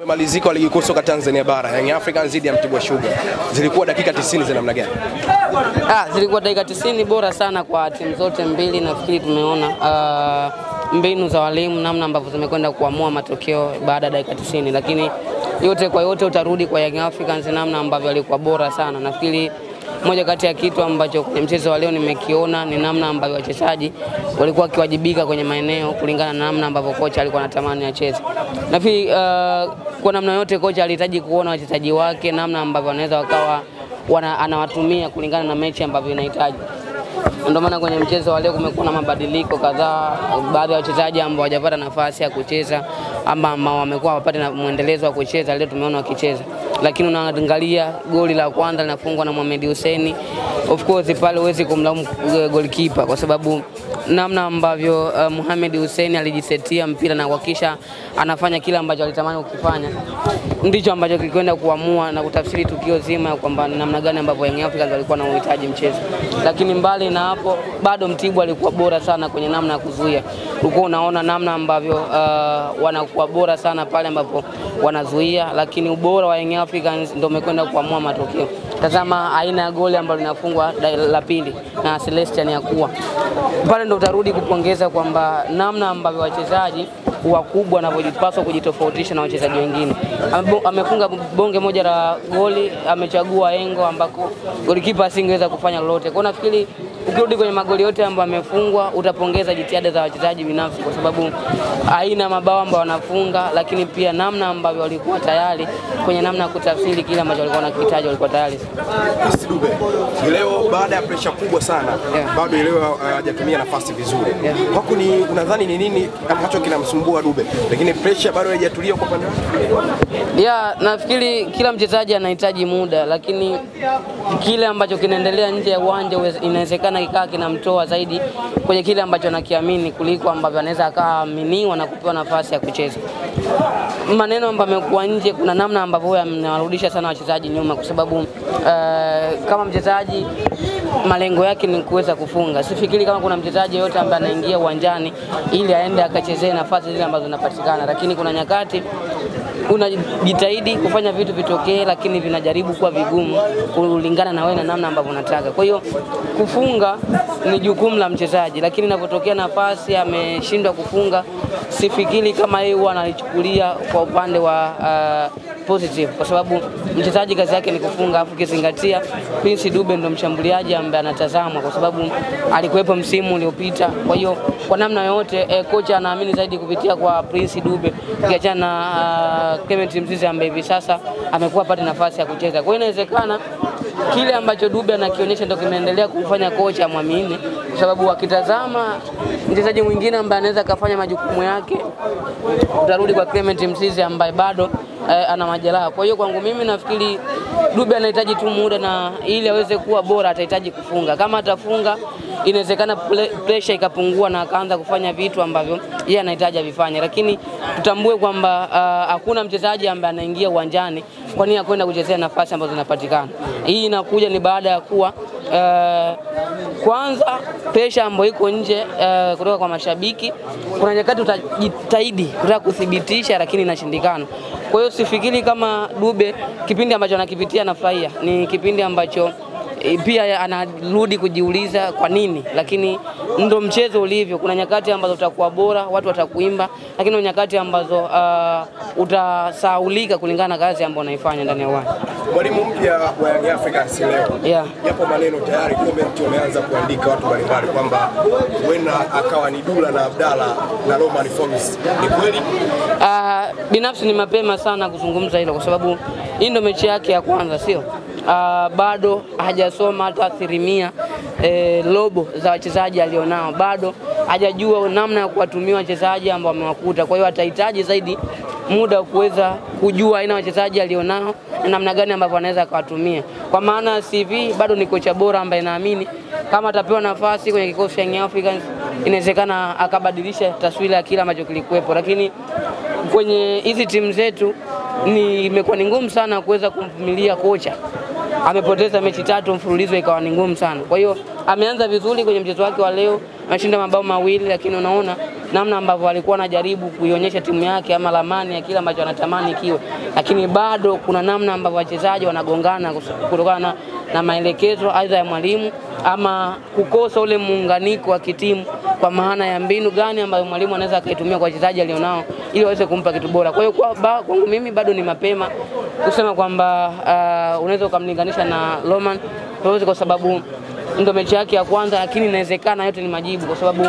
Maliziko wa ligi kuu soka Tanzania bara, Young Africans dhidi ya Mtibwa Sugar. Zilikuwa dakika 90 za namna gani? Zilikuwa dakika 90 bora sana kwa timu zote mbili. Nafikiri tumeona mbinu za walimu namna ambavyo zimekwenda kuamua matokeo baada ya dakika 90, lakini yote kwa yote utarudi kwa Young Africans namna ambavyo walikuwa bora sana. Nafikiri moja kati ya kitu ambacho kwenye mchezo wa leo nimekiona ni namna ambavyo wachezaji walikuwa wakiwajibika kwenye maeneo kulingana na namna ambavyo kocha alikuwa anatamani acheze. Nafikiri kwa namna yote kocha alihitaji kuona wachezaji wake namna ambavyo wanaweza wakawa anawatumia kulingana na mechi ambavyo inahitaji. Ndio maana kwenye mchezo wa leo kumekuwa na mabadiliko kadhaa, baadhi ya wachezaji ambao hawajapata nafasi ya kucheza ama wamekuwa wapate na muendelezo wa kucheza, leo tumeona wakicheza. Lakini unaangalia goli la kwanza linafungwa na Mohamed Hussein. Of course pale huwezi kumlaumu goalkeeper kwa sababu namna ambavyo Mohamed Hussein alijisetia mpira na kuhakikisha anafanya kile ambacho alitamani kukifanya, ndicho ambacho kilikwenda kuamua na kutafsiri tukio zima kwamba namna gani ambavyo Young Africans walikuwa na uhitaji mchezo. Lakini mbali na hapo bado Mtibwa alikuwa bora sana kwenye namna ya kuzuia. Ulikuwa unaona namna ambavyo wanakuwa bora sana pale ambapo wanazuia, lakini ubora wa Young Africans ndio umekwenda kuamua matokeo. Tazama aina ya goli ambalo linafungwa la pili na Celestian Yakua. Pale ndio utarudi kupongeza kwamba namna ambavyo wachezaji wakubwa wanavyojipaswa kujitofautisha na wachezaji wengine. Amefunga bonge moja la goli, amechagua engo ambako golikipa asingeweza kufanya lolote. Kwa nafikiri ukirudi kwenye magoli yote ambayo amefungwa utapongeza jitihada za wachezaji binafsi kwa sababu aina mabao ambayo wanafunga, lakini pia namna ambavyo walikuwa tayari kwenye namna ya kutafsiri kile ambacho walikuwa wanakihitaji walikuwa tayari. Dube, leo baada ya pressure kubwa sana, bado leo hajatumia nafasi vizuri. Wako ni unadhani ni nini ambacho kinamsumbua Dube? Lakini pressure bado haijatulia kwa pande wake. Nafikiri kila mchezaji anahitaji muda, lakini kile ambacho kinaendelea nje ya uwanja inawezekana kikaa kinamtoa zaidi kwenye kile ambacho anakiamini kuliko ambavyo anaweza akaaminiwa na kupewa nafasi ya kucheza. Maneno ambayo yamekuwa nje, kuna namna ambavyo yanarudisha sana wachezaji nyuma kwa sababu kama mchezaji malengo yake ni kuweza kufunga. Sifikiri kama kuna mchezaji yote ambaye anaingia uwanjani ili aende akachezee nafasi zile ambazo zinapatikana, lakini kuna nyakati unajitahidi kufanya vitu vitokee lakini vinajaribu kuwa vigumu kulingana na wewe na namna ambavyo unataka. Kwa hiyo kufunga ni jukumu la mchezaji, lakini inapotokea nafasi ameshindwa kufunga, sifikiri kama yeye huwa analichukulia kwa upande wa positive kwa sababu mchezaji kazi yake ni kufunga. Afu kizingatia Prince Dube ndo mshambuliaji ambaye anatazamwa kwa sababu alikuwepo msimu uliopita. Kwa hiyo kwa namna yote kocha anaamini zaidi kupitia kwa Prince Dube kiachana na Clement Mzize ambaye hivi sasa amekuwa pata nafasi ya kucheza. Kwa hiyo inawezekana kile ambacho Dube anakionyesha ndio kimeendelea kumfanya kocha amwamini kwa sababu akitazama mchezaji mwingine ambaye anaweza kufanya majukumu yake utarudi kwa Clement Mzize ambaye bado ana majeraha. Kwa hiyo kwangu mimi nafikiri Dube anahitaji tu muda na ili aweze kuwa bora atahitaji kufunga. Kama atafunga inawezekana pressure ikapungua na akaanza kufanya vitu ambavyo yeye anahitaji avifanye, lakini tutambue kwamba hakuna mchezaji ambaye anaingia uwanjani kwa nia kwenda kuchezea nafasi ambazo zinapatikana. Hii inakuja ni baada ya kuwa kwanza pressure ambayo iko nje kutoka kwa mashabiki. Kuna nyakati utajitahidi kutaka kudhibitisha lakini inashindikana. Kwa hiyo sifikiri kama Dube kipindi ambacho anakipitia anafurahia, ni kipindi ambacho pia anarudi kujiuliza kwa nini, lakini ndo mchezo ulivyo. Kuna nyakati ambazo utakuwa bora, watu watakuimba, lakini kuna nyakati ambazo utasahaulika kulingana na kazi ambayo unaifanya ndani ya uwanja. Mwalimu mpya wa Young Africans leo, yapo maneno tayari comment wameanza kuandika watu mbalimbali kwamba wenda akawa ni Dula na Abdalla na Roman Forms. Ni kweli? Binafsi ni mapema sana kuzungumza hilo kwa sababu hii ndio mechi yake ya kwanza, sio? Bado hajasoma hata asilimia robo za wachezaji alionao, bado hajajua namna ya kuwatumia wachezaji ambao wamewakuta. Kwa hiyo atahitaji zaidi muda wa kuweza kujua aina wachezaji alionao na namna gani ambavyo anaweza kuwatumia. Kwa maana CV bado ni kocha bora ambaye naamini kama atapewa nafasi kwenye kikosi cha Young Africans inawezekana akabadilisha taswira ya kila ambacho kilikuwepo, lakini kwenye hizi timu zetu imekuwa ni ngumu sana kuweza kumvumilia kocha. Amepoteza mechi 3 mfululizo ikawa ni ngumu sana. Kwa hiyo ameanza vizuri kwenye mchezo wake wa leo, ameshinda mabao mawili, lakini unaona namna ambavyo alikuwa anajaribu kuionyesha timu yake ama lamani ya kile ambacho anatamani kiwe, lakini bado kuna namna ambavyo wachezaji wanagongana kutokana na maelekezo aidha ya mwalimu ama kukosa ule muunganiko wa kitimu, kwa maana ya mbinu gani ambayo mwalimu anaweza akaitumia kwa wachezaji alionao ili waweze kumpa kitu bora. Kwa hiyo kwangu mimi bado ni mapema kusema kwamba unaweza ukamlinganisha na Romain, kwa sababu ndio mechi yake ya kwanza, lakini inawezekana yote ni majibu, kwa sababu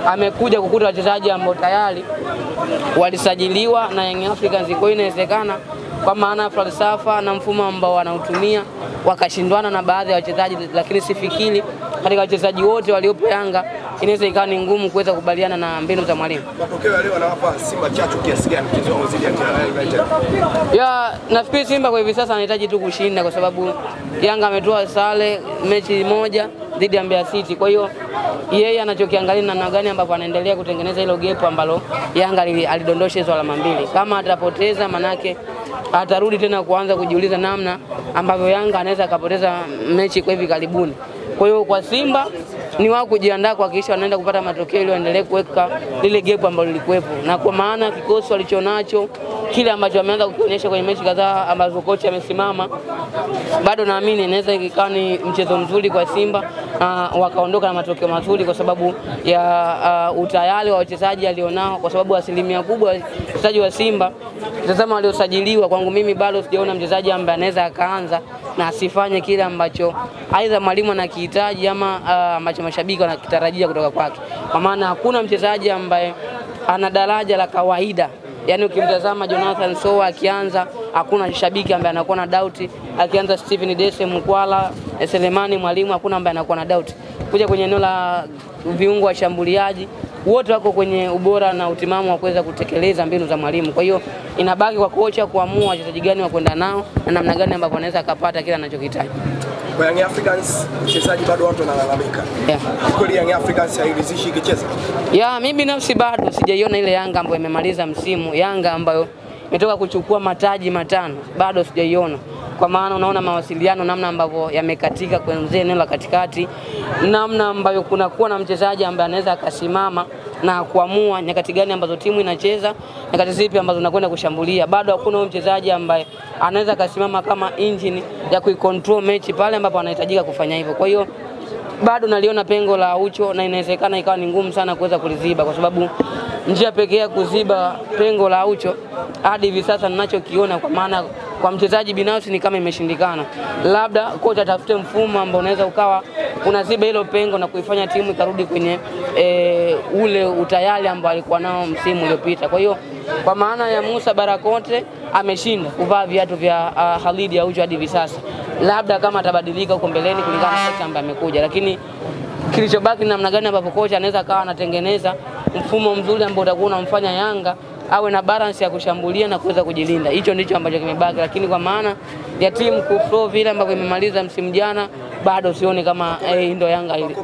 amekuja kukuta wachezaji ambao tayari walisajiliwa na Young Africans. Kwa hiyo inawezekana kwa maana falsafa na mfumo ambao wanautumia wakashindwana na baadhi ya wachezaji, lakini sifikiri katika wachezaji wote waliopo Yanga inaweza ikawa ni ngumu kuweza kubaliana na mbinu za mwalimu. Matokeo ya leo yanawapa Simba chachu kiasi gani mchezo wao dhidi ya United? Nafikiri Simba kwa hivi sasa anahitaji tu kushinda, kwa sababu Yanga ametoa sare mechi moja dhidi ya Mbeya City. Kwa hiyo yeye anachokiangalia namna gani ambapo anaendelea kutengeneza hilo gap ambalo Yanga alidondosha hizo alama mbili. Kama atapoteza, manake atarudi tena kuanza kujiuliza namna ambavyo Yanga anaweza akapoteza mechi kwa hivi karibuni. Kwa hiyo kwa Simba ni wao kujiandaa kuhakikisha wanaenda kupata matokeo ili waendelee kuweka lile gap ambalo lilikuwepo, na kwa maana kikosi walichonacho kile ambacho wameanza kuonyesha kwenye mechi kadhaa ambazo kocha amesimama, bado naamini inaweza ikawa ni mchezo mzuri kwa Simba wakaondoka na matokeo mazuri, kwa sababu ya utayari wa wachezaji alionao, kwa sababu asilimia kubwa wachezaji wa Simba tazama waliosajiliwa, kwangu mimi bado sijaona mchezaji ambaye anaweza akaanza na asifanye kile ambacho aidha mwalimu anakihitaji ama ambacho mashabiki wanakitarajia kutoka kwake. Kwa maana hakuna mchezaji ambaye ana daraja la kawaida. Yaani ukimtazama Jonathan Soa akianza, hakuna shabiki ambaye anakuwa na doubt. Akianza Stephen Dese, Mkwala, Selemani Mwalimu, hakuna ambaye anakuwa na doubt. Kuja kwenye eneo la viungo wa shambuliaji, wote wako kwenye ubora na utimamu wa kuweza kutekeleza mbinu za mwalimu. Kwa hiyo inabaki kwa kocha kuamua wachezaji gani wa kwenda nao na namna gani ambapo anaweza akapata kile anachokihitaji. Kwa Young Africans mchezaji bado watu wanalalamika. Kweli Young Africans hairidhishi ikicheza? Mimi binafsi bado sijaiona ile Yanga ambayo imemaliza msimu, Yanga ambayo imetoka kuchukua mataji 5, bado sijaiona. Kwa maana unaona mawasiliano namna ambavyo yamekatika kwenye eneo la katikati, namna ambayo kunakuwa na mchezaji ambaye anaweza akasimama na kuamua nyakati gani ambazo timu inacheza, nyakati zipi ambazo unakwenda kushambulia. Bado hakuna huyo mchezaji ambaye anaweza akasimama kama engine ya kuicontrol mechi pale ambapo anahitajika kufanya hivyo. Kwa hiyo bado naliona pengo la Aucho, na inawezekana ikawa ni ngumu sana kuweza kuliziba, kwa sababu njia pekee ya kuziba pengo la Aucho hadi hivi sasa ninachokiona, kwa maana kwa mchezaji binafsi ni kama imeshindikana. Labda kocha atafute mfumo ambao unaweza ukawa unaziba hilo pengo na kuifanya timu ikarudi kwenye ule utayari ambao alikuwa nao msimu uliopita. Kwa hiyo kwa maana ya Musa Barakote ameshinda kuvaa viatu vya Khalid Aucho hadi hivi sasa. Labda kama atabadilika huko mbeleni kulingana na kocha ambaye amekuja, lakini kilichobaki namna gani ambapo kocha anaweza kawa anatengeneza mfumo mzuri ambao utakuwa unamfanya Yanga awe na balance ya kushambulia na kuweza kujilinda. Hicho ndicho ambacho kimebaki, lakini kwa maana ya timu kuflow vile ambavyo imemaliza msimu jana, bado sioni kama ndio Yanga ile.